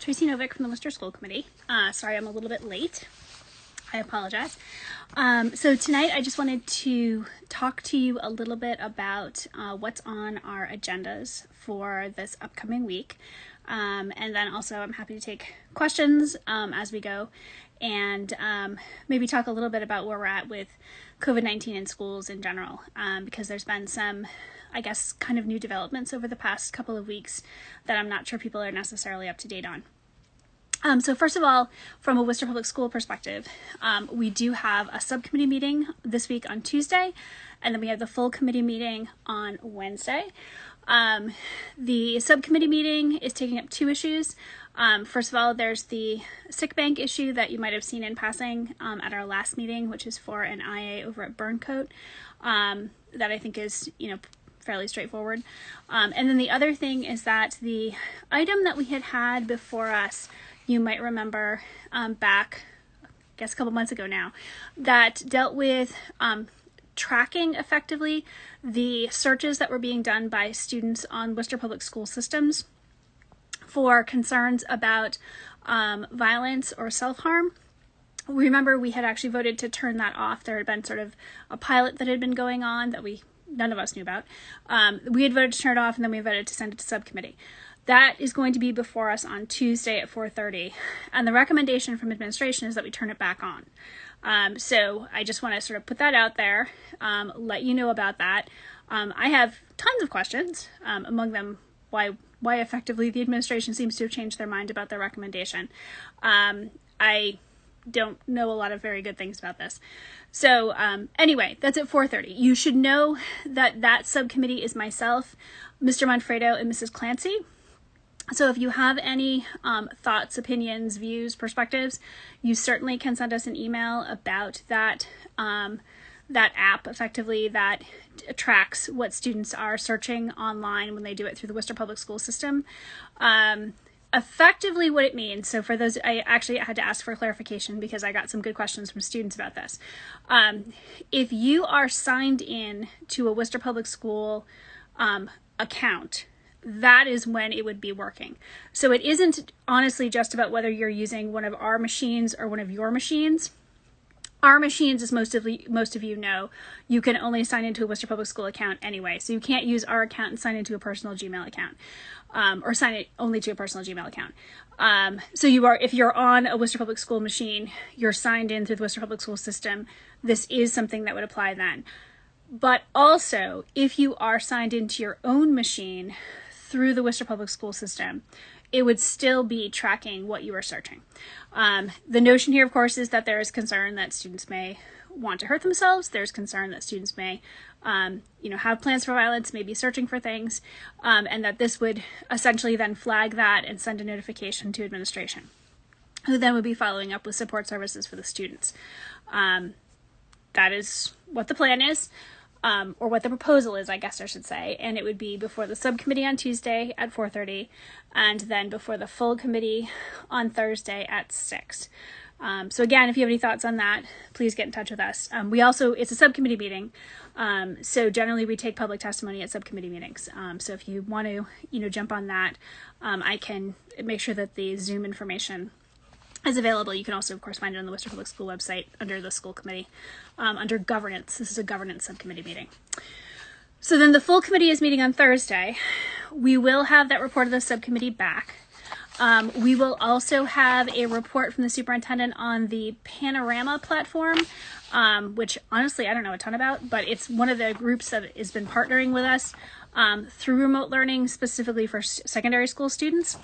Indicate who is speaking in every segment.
Speaker 1: Tracy Novick from the Worcester School Committee. Sorry I'm a little bit late. I apologize. So tonight I just wanted to talk to you a little bit about what's on our agendas for this upcoming week. And then also I'm happy to take questions as we go, and maybe talk a little bit about where we're at with COVID-19 in schools in general, because there's been some, I guess, kind of new developments over the past couple of weeks that I'm not sure people are necessarily up to date on. So first of all, from a Worcester Public School perspective, we do have a subcommittee meeting this week on Tuesday, and then we have the full committee meeting on Wednesday. The subcommittee meeting is taking up two issues. First of all, there's the sick bank issue that you might have seen in passing at our last meeting, which is for an IA over at Burncoat, that I think is, fairly straightforward. And then the other thing is that the item that we had before us, you might remember back, I guess a couple months ago now, that dealt with tracking effectively the searches that were being done by students on Worcester Public School systems for concerns about violence or self-harm. Remember, we had actually voted to turn that off. There had been sort of a pilot that had been going on that none of us knew about. We had voted to turn it off, and then we voted to send it to subcommittee. That is going to be before us on Tuesday at 4:30, and the recommendation from administration is that we turn it back on. So I just want to sort of put that out there, let you know about that. I have tons of questions, among them why effectively the administration seems to have changed their mind about their recommendation. I don't know a lot of very good things about this. So anyway, that's at 4:30. You should know that subcommittee is myself, Mr. Manfredo, and Mrs. Clancy. So if you have any thoughts, opinions, views, perspectives, you certainly can send us an email about that app, effectively, that tracks what students are searching online when they do it through the Worcester Public School system. Effectively what it means, so for those, I actually had to ask for clarification because I got some good questions from students about this. If you are signed in to a Worcester Public School account, that is when it would be working. So it isn't honestly just about whether you're using one of our machines or one of your machines. Our machines, as most of you know, you can only sign into a Worcester Public School account anyway. So you can't use our account and sign into a personal Gmail account, or sign it only to a personal Gmail account. So if you're on a Worcester Public School machine, you're signed in through the Worcester Public School system. This is something that would apply then. But also, if you are signed into your own machine through the Worcester Public School system, it would still be tracking what you are searching. The notion here, of course, is that there is concern that students may want to hurt themselves. There's concern that students may, have plans for violence, may be searching for things, and that this would essentially then flag that and send a notification to administration, who then would be following up with support services for the students. That is what the plan is. Or what the proposal is, I guess I should say, and it would be before the subcommittee on Tuesday at 4:30, and then before the full committee on Thursday at 6. So again, if you have any thoughts on that, please get in touch with us. It's a subcommittee meeting, so generally we take public testimony at subcommittee meetings. So if you want to, jump on that, I can make sure that the Zoom information is available. You can also, of course, find it on the Worcester Public School website under the school committee, under governance. This is a governance subcommittee meeting. So then the full committee is meeting on Thursday. We will have that report of the subcommittee back. We will also have a report from the superintendent on the Panorama platform, which honestly I don't know a ton about, but it's one of the groups that has been partnering with us through remote learning, specifically for secondary school students.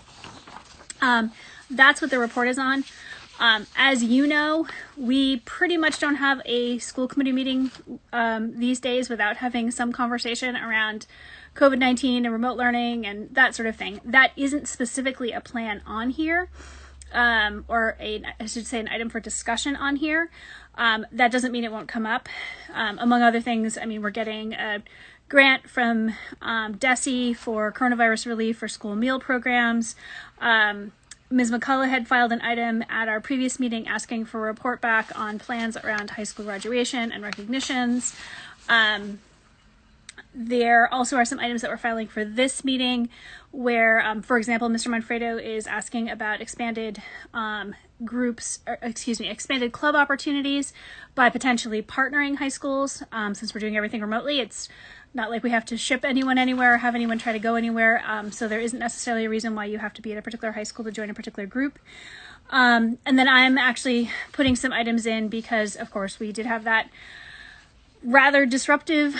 Speaker 1: That's what the report is on. As you know, we pretty much don't have a school committee meeting these days without having some conversation around COVID-19 and remote learning and that sort of thing. That isn't specifically a plan on here, or I should say an item for discussion on here. That doesn't mean it won't come up. Among other things, we're getting a grant from DESE for coronavirus relief for school meal programs. Ms. McCullough had filed an item at our previous meeting asking for a report back on plans around high school graduation and recognitions. There also are some items that we're filing for this meeting where, for example, Mr. Manfredo is asking about expanded expanded club opportunities by potentially partnering high schools. Since we're doing everything remotely, it's not like we have to ship anyone anywhere or have anyone try to go anywhere. So there isn't necessarily a reason why you have to be at a particular high school to join a particular group. And then I'm actually putting some items in because, of course, we did have that rather disruptive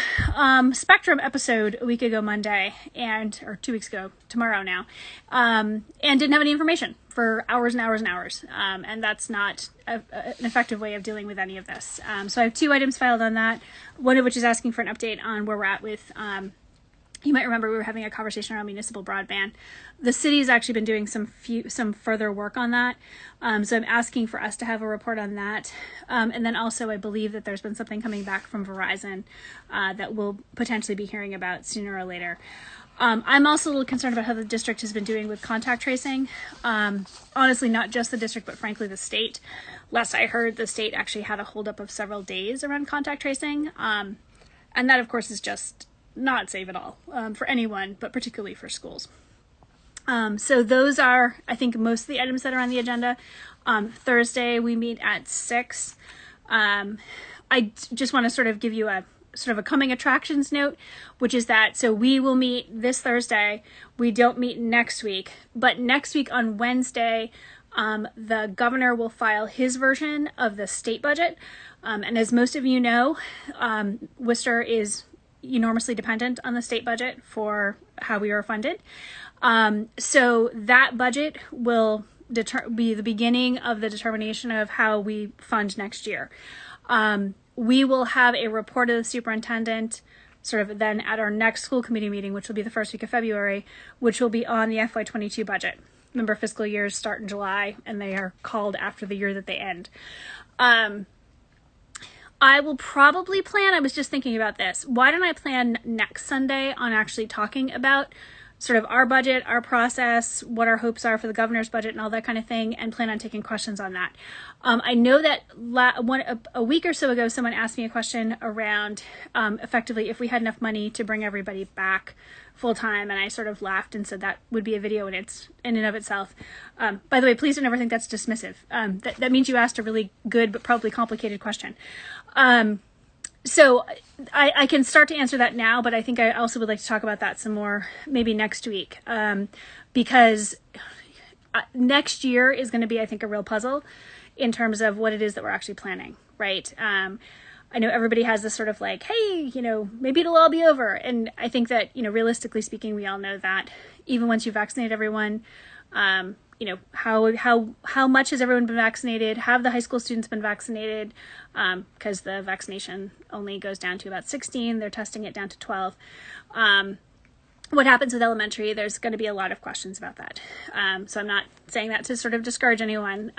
Speaker 1: Spectrum episode a week ago Monday, or 2 weeks ago, tomorrow now, and didn't have any information for hours and hours and hours. And that's not an effective way of dealing with any of this. So I have 2 items filed on that, one of which is asking for an update on where we're at with you might remember we were having a conversation around municipal broadband. The city has actually been doing some further work on that. So I'm asking for us to have a report on that. And then also I believe that there's been something coming back from Verizon that we'll potentially be hearing about sooner or later. I'm also a little concerned about how the district has been doing with contact tracing. Honestly, not just the district, but frankly the state. Last I heard, the state actually had a holdup of several days around contact tracing. And that, of course, is just not safe at all for anyone, but particularly for schools. So those are, I think, most of the items that are on the agenda. Thursday, we meet at 6. I just want to sort of give you a coming attractions note, which is that, so we will meet this Thursday. We don't meet next week, but next week on Wednesday, the governor will file his version of the state budget. And as most of you know, Worcester is enormously dependent on the state budget for how we are funded. So that budget will be the beginning of the determination of how we fund next year. We will have a report of the superintendent sort of then at our next school committee meeting, which will be the first week of February, which will be on the FY22 budget. Remember, fiscal years start in July and they are called after the year that they end. I will probably plan, I was just thinking about this, why don't I plan next Sunday on actually talking about sort of our budget, our process, what our hopes are for the governor's budget and all that kind of thing, and plan on taking questions on that. I know that a week or so ago, someone asked me a question around effectively if we had enough money to bring everybody back full time, and I sort of laughed and said that would be a video in and of itself. By the way, please don't ever think that's dismissive. That means you asked a really good but probably complicated question. So I can start to answer that now, but I think I also would like to talk about that some more maybe next week, because next year is going to be, I think, a real puzzle in terms of what it is that we're actually planning, right? I know everybody has this sort of like, hey, maybe it'll all be over. And I think that, realistically speaking, we all know that even once you vaccinate everyone, how much has everyone been vaccinated? Have the high school students been vaccinated? Because the vaccination only goes down to about 16. They're testing it down to 12. What happens with elementary? There's going to be a lot of questions about that. So I'm not saying that to sort of discourage anyone,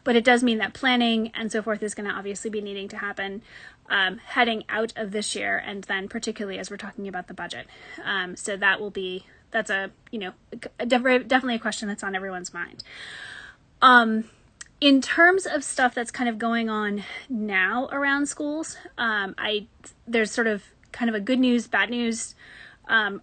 Speaker 1: but it does mean that planning and so forth is going to obviously be needing to happen heading out of this year, and then particularly as we're talking about the budget. So that's definitely a question that's on everyone's mind. In terms of stuff that's kind of going on now around schools, there's sort of kind of a good news, bad news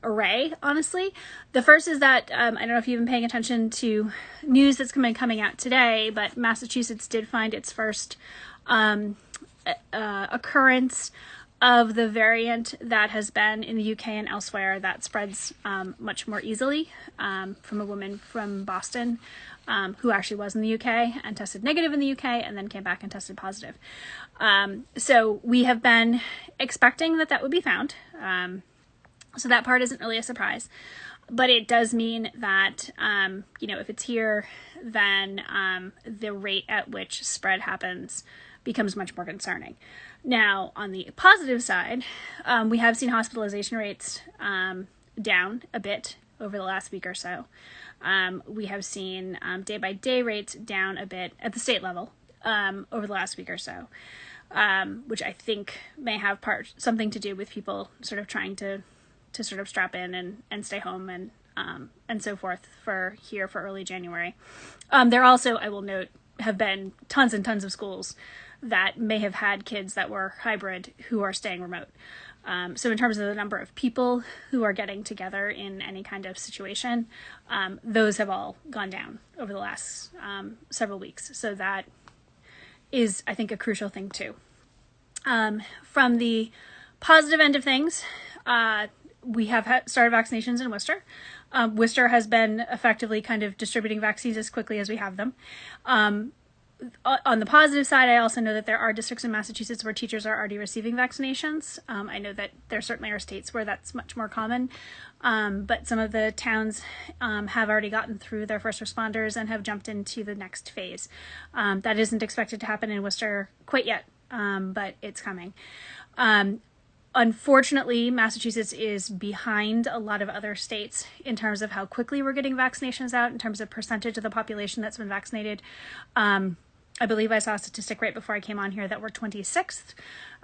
Speaker 1: array, honestly. The first is that, I don't know if you've been paying attention to news that's coming out today, but Massachusetts did find its first occurrence of the variant that has been in the UK and elsewhere that spreads much more easily, from a woman from Boston who actually was in the UK and tested negative in the UK and then came back and tested positive. So we have been expecting that would be found. So that part isn't really a surprise. But it does mean that, if it's here, then the rate at which spread happens becomes much more concerning. Now, on the positive side, we have seen hospitalization rates down a bit over the last week or so. We have seen day-by-day rates down a bit at the state level over the last week or so, which I think may have something to do with people sort of trying to sort of strap in and stay home and so forth for early January. There also, I will note, have been tons and tons of schools that may have had kids that were hybrid who are staying remote. So in terms of the number of people who are getting together in any kind of situation, those have all gone down over the last several weeks. So that is, I think, a crucial thing too. From the positive end of things, we have started vaccinations in Worcester. Worcester has been effectively kind of distributing vaccines as quickly as we have them. On the positive side, I also know that there are districts in Massachusetts where teachers are already receiving vaccinations. I know that there certainly are states where that's much more common, but some of the towns have already gotten through their first responders and have jumped into the next phase. That isn't expected to happen in Worcester quite yet, but it's coming. Unfortunately, Massachusetts is behind a lot of other states in terms of how quickly we're getting vaccinations out, in terms of percentage of the population that's been vaccinated. I believe I saw a statistic right before I came on here that we're 26th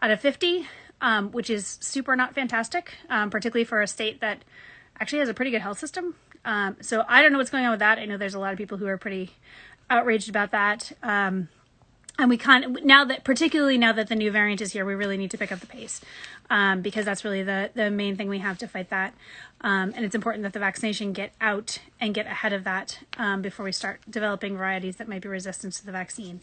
Speaker 1: out of 50, which is super not fantastic, particularly for a state that actually has a pretty good health system. So I don't know what's going on with that. I know there's a lot of people who are pretty outraged about that. And we particularly now that the new variant is here, we really need to pick up the pace, because that's really the main thing we have to fight that. And it's important that the vaccination get out and get ahead of that before we start developing varieties that might be resistant to the vaccine.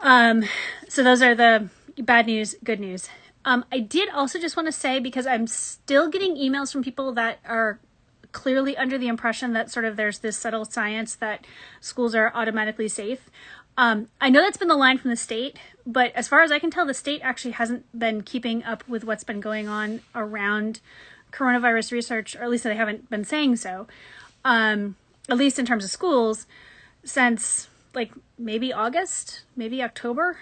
Speaker 1: So those are the bad news, good news. I did also just want to say, because I'm still getting emails from people that are clearly under the impression that sort of there's this subtle science that schools are automatically safe. I know that's been the line from the state, but as far as I can tell, the state actually hasn't been keeping up with what's been going on around coronavirus research, or at least they haven't been saying so, at least in terms of schools, since like maybe August, maybe October,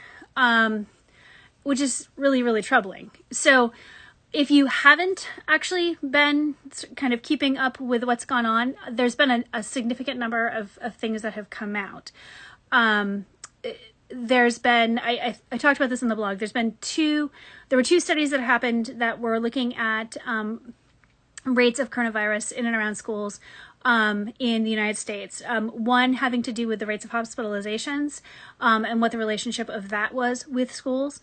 Speaker 1: which is really, really troubling. So if you haven't actually been kind of keeping up with what's gone on, there's been a significant number of things that have come out. There's been, I talked about this in the blog, there were two studies that happened that were looking at rates of coronavirus in and around schools in the United States. One having to do with the rates of hospitalizations and what the relationship of that was with schools.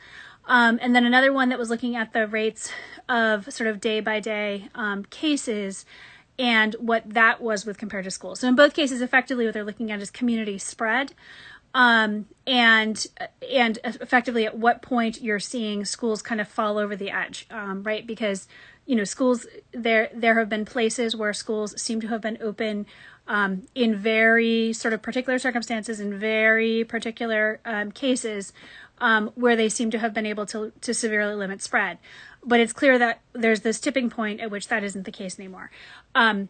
Speaker 1: And then another one that was looking at the rates of sort of day by day cases and what that was with compared to schools. So in both cases, effectively what they're looking at is community spread, and effectively at what point you're seeing schools kind of fall over the edge, right? Because, schools, there have been places where schools seem to have been open in very sort of particular circumstances, in very particular cases, where they seem to have been able to severely limit spread. But it's clear that there's this tipping point at which that isn't the case anymore. And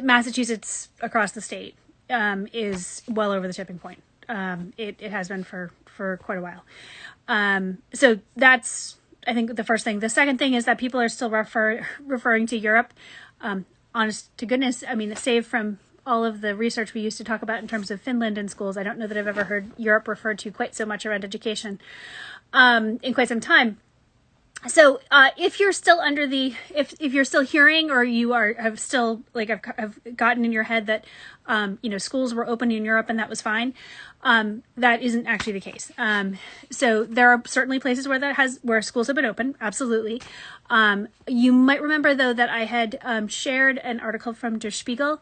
Speaker 1: Massachusetts across the state is well over the tipping point. It has been for quite a while. So that's, I think, the first thing. The second thing is that people are still referring to Europe. Honest to goodness, I mean, save from all of the research we used to talk about in terms of Finland and schools, I don't know that I've ever heard Europe referred to quite so much around education in quite some time. So if you're still if you're still hearing, or you have still have gotten in your head that schools were open in Europe and that was fine, that isn't actually the case. So there are certainly places where schools have been open, absolutely. You might remember though that I had shared an article from Der Spiegel.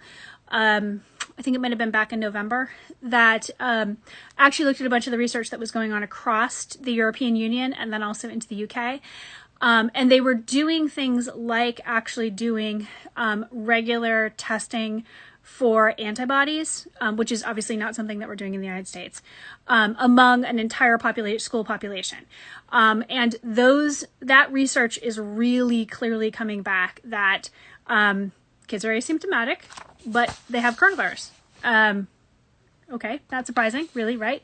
Speaker 1: I think it might have been back in November, that actually looked at a bunch of the research that was going on across the European Union and then also into the UK. And they were doing things like actually doing regular testing for antibodies, which is obviously not something that we're doing in the United States, among an entire school population. And that research is really clearly coming back that kids are asymptomatic, but they have coronavirus. Okay, not surprising, really, right?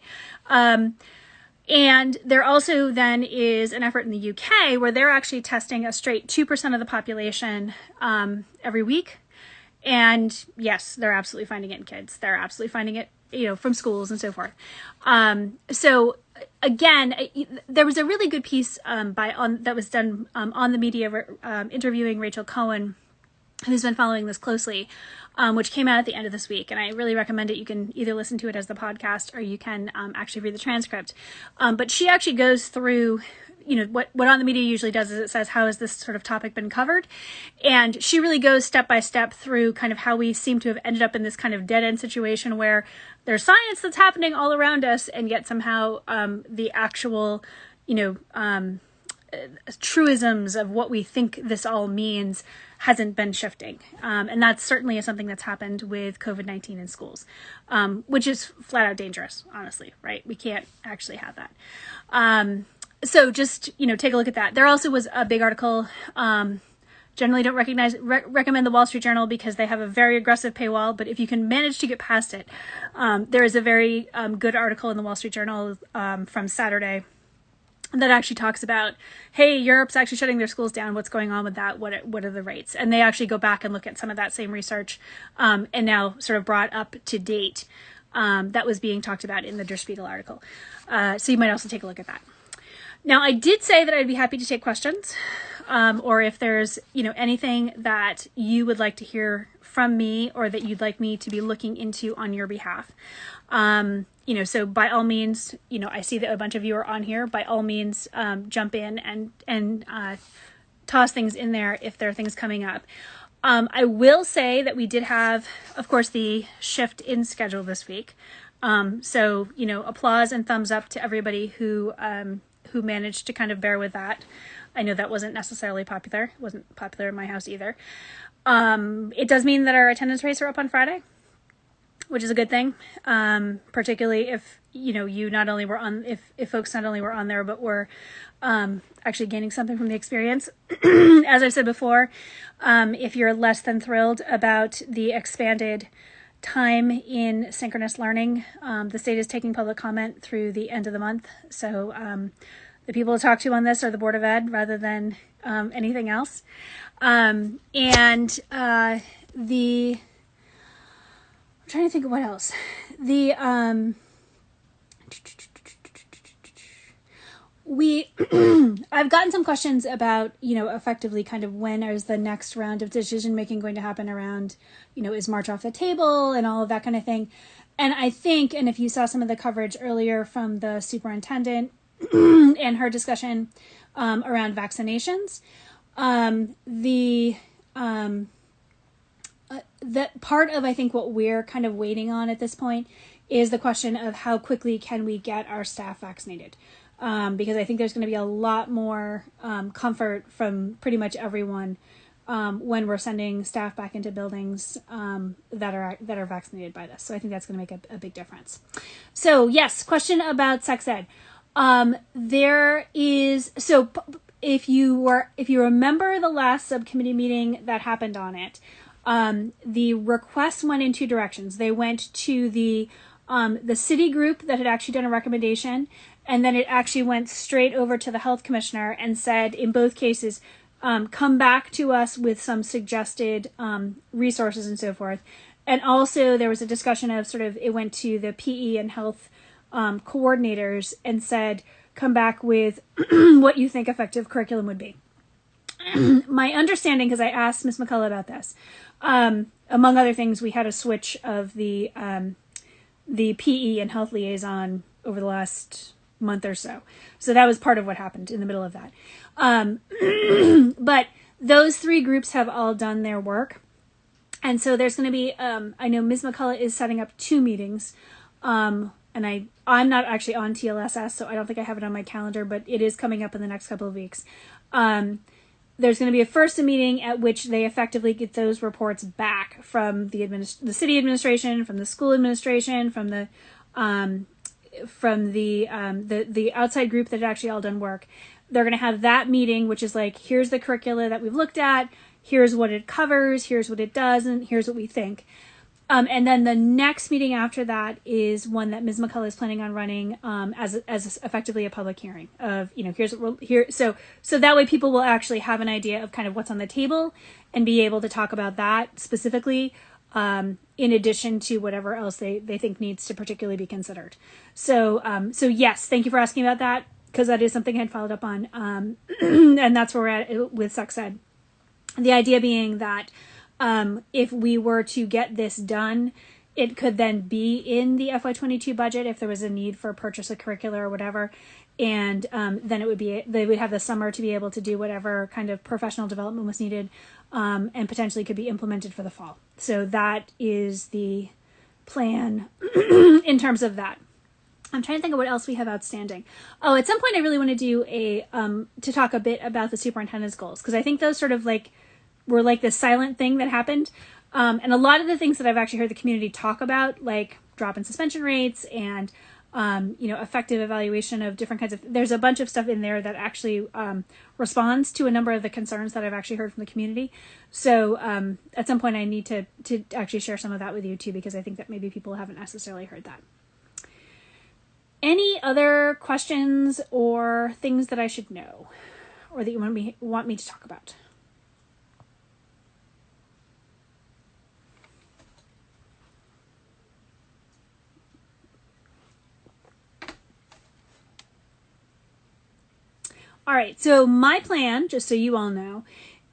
Speaker 1: And there also then is an effort in the UK where they're actually testing a straight 2% of the population every week. And yes, they're absolutely finding it in kids. They're absolutely finding it, from schools and so forth. So again, there was a really good piece that was done on the media interviewing Rachel Cohen who's been following this closely, which came out at the end of this week. And I really recommend it. You can either listen to it as the podcast or you can actually read the transcript. But she actually goes through, what On the Media usually does is it says, how has this sort of topic been covered? And she really goes step by step through kind of how we seem to have ended up in this kind of dead end situation where there's science that's happening all around us, and yet somehow the actual, truisms of what we think this all means hasn't been shifting. And that's certainly something that's happened with COVID-19 in schools, which is flat out dangerous, honestly, right? We can't actually have that. So just, take a look at that. There also was a big article, generally don't recommend the Wall Street Journal because they have a very aggressive paywall, but if you can manage to get past it, there is a very good article in the Wall Street Journal from Saturday that actually talks about, hey, Europe's actually shutting their schools down. What's going on with that? What are the rates? And they actually go back and look at some of that same research and now sort of brought up to date that was being talked about in the Der Spiegel article. So you might also take a look at that. Now, I did say that I'd be happy to take questions or if there's, anything that you would like to hear from me or that you'd like me to be looking into on your behalf. So by all means, I see that a bunch of you are on here. By all means, jump in and toss things in there if there are things coming up. I will say that we did have, of course, the shift in schedule this week. So, applause and thumbs up to everybody who managed to kind of bear with that. I know that wasn't necessarily popular. It wasn't popular in my house either. It does mean that our attendance rates are up on Friday, which is a good thing. Particularly if, you not only were on, if folks not only were on there, but were actually gaining something from the experience. As I've said before, if you're less than thrilled about the expanded time in synchronous learning, the state is taking public comment through the end of the month. So the people to talk to on this are the Board of Ed rather than anything else. I'm trying to think of what else. I've gotten some questions about, effectively kind of when is the next round of decision making going to happen around, is March off the table and all of that kind of thing. And I think, and if you saw some of the coverage earlier from the superintendent and her discussion around vaccinations, that part of, I think, what we're kind of waiting on at this point is the question of how quickly can we get our staff vaccinated? Because I think there's going to be a lot more comfort from pretty much everyone when we're sending staff back into buildings that are vaccinated by this. So I think that's going to make a big difference. So yes, question about sex ed. If you remember the last subcommittee meeting that happened on it, the requests went in two directions. They went to the city group that had actually done a recommendation, and then it actually went straight over to the health commissioner and said, in both cases, come back to us with some suggested resources and so forth. And also there was a discussion of it went to the PE and health coordinators and said, come back with what you think effective curriculum would be. My understanding, because I asked Ms. McCullough about this, among other things, we had a switch of the PE and health liaison over the last month or so. So that was part of what happened in the middle of that. But those three groups have all done their work. And so there's going to be, I know Ms. McCullough is setting up 2 meetings. And I'm not actually on TLSS, so I don't think I have it on my calendar, but it is coming up in the next couple of weeks. There's going to be a meeting at which they effectively get those reports back from the city administration, from the school administration, from the outside group that had actually all done work. They're going to have that meeting, which is like, here's the curricula that we've looked at, here's what it covers, here's what it doesn't, here's what we think. And then the next meeting after that is one that Ms. McCullough is planning on running as effectively a public hearing of, here's what we're here. So that way people will actually have an idea of kind of what's on the table and be able to talk about that specifically in addition to whatever else they think needs to particularly be considered. So yes, thank you for asking about that, because that is something I had followed up on. And that's where we're at with sex ed. The idea being that If we were to get this done, it could then be in the FY22 budget if there was a need for purchase of curricula or whatever. And then they would have the summer to be able to do whatever kind of professional development was needed, and potentially could be implemented for the fall. So that is the plan in terms of that. I'm trying to think of what else we have outstanding. Oh, at some point I really want to do to talk a bit about the superintendent's goals, because I think those sort of were like this silent thing that happened. And a lot of the things that I've actually heard the community talk about, like drop in suspension rates and effective evaluation of different kinds of, there's a bunch of stuff in there that actually responds to a number of the concerns that I've actually heard from the community. So at some point I need to actually share some of that with you too, because I think that maybe people haven't necessarily heard that. Any other questions or things that I should know or that you want me to talk about? All right, so my plan, just so you all know,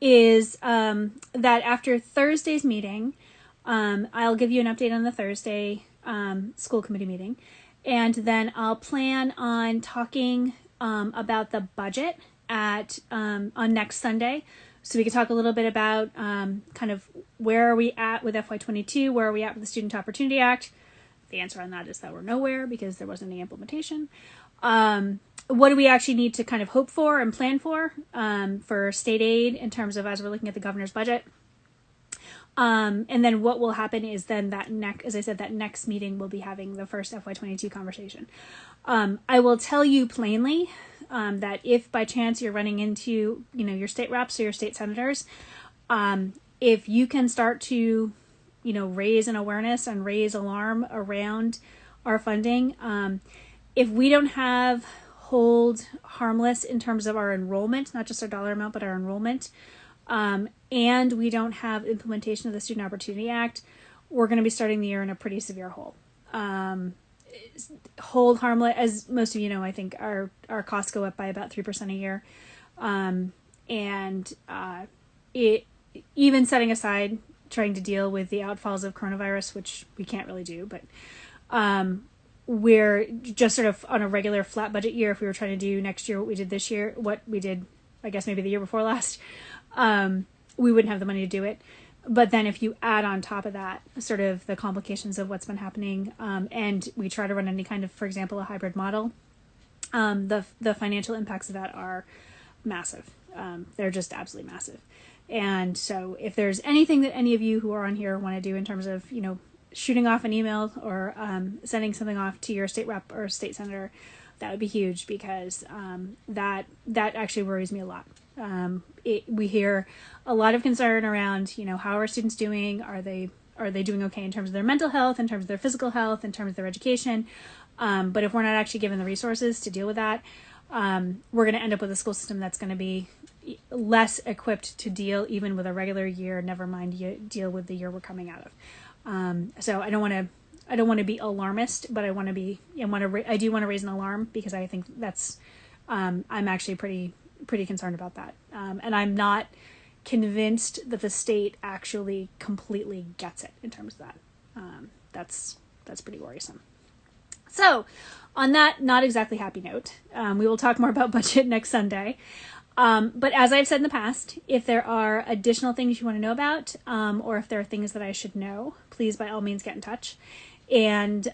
Speaker 1: is that after Thursday's meeting, I'll give you an update on the Thursday school committee meeting, and then I'll plan on talking about the budget on next Sunday. So we could talk a little bit about kind of where are we at with FY22, where are we at with the Student Opportunity Act. The answer on that is that we're nowhere because there wasn't any implementation. What do we actually need to kind of hope for and plan for state aid in terms of as we're looking at the governor's budget? And then what will happen is then that next meeting we'll be having the first FY22 conversation. I will tell you plainly that if by chance you're running into, your state reps or your state senators, if you can start to, raise an awareness and raise alarm around our funding, if we don't hold harmless in terms of our enrollment, not just our dollar amount, but our enrollment, and we don't have implementation of the Student Opportunity Act, we're going to be starting the year in a pretty severe hole. Hold harmless, as most of you know, I think our costs go up by about 3% a year. Even setting aside trying to deal with the outfalls of coronavirus, which we can't really do, but we're just sort of on a regular flat budget year. If we were trying to do next year what we did this year, what we did, I guess maybe the year before last, we wouldn't have the money to do it. But then if you add on top of that sort of the complications of what's been happening, and we try to run any kind of, for example, a hybrid model, the financial impacts of that are massive. They're just absolutely massive. And so if there's anything that any of you who are on here want to do in terms of, shooting off an email or sending something off to your state rep or state senator, that would be huge, because that actually worries me a lot. We hear a lot of concern around, how are students doing? Are they doing okay in terms of their mental health, in terms of their physical health, in terms of their education? But if we're not actually given the resources to deal with that, we're going to end up with a school system that's going to be less equipped to deal even with a regular year, never mind deal with the year we're coming out of. So I don't want to be alarmist, but I do want to raise an alarm, because I think that's, I'm actually pretty concerned about that. And I'm not convinced that the state actually completely gets it in terms of that. That's pretty worrisome. So on that not exactly happy note, we will talk more about budget next Sunday. But as I've said in the past, if there are additional things you want to know about, or if there are things that I should know, please by all means get in touch. And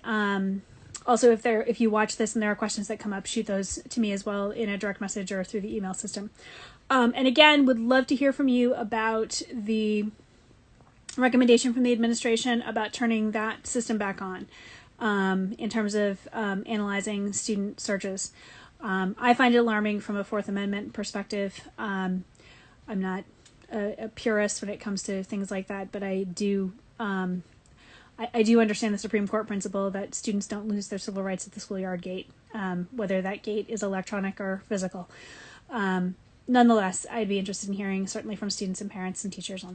Speaker 1: also if you watch this and there are questions that come up, shoot those to me as well in a direct message or through the email system. And again, would love to hear from you about the recommendation from the administration about turning that system back on, in terms of analyzing student searches. I find it alarming from a Fourth Amendment perspective. I'm not a purist when it comes to things like that, but I do understand the Supreme Court principle that students don't lose their civil rights at the schoolyard gate, whether that gate is electronic or physical. Nonetheless, I'd be interested in hearing certainly from students and parents and teachers on that.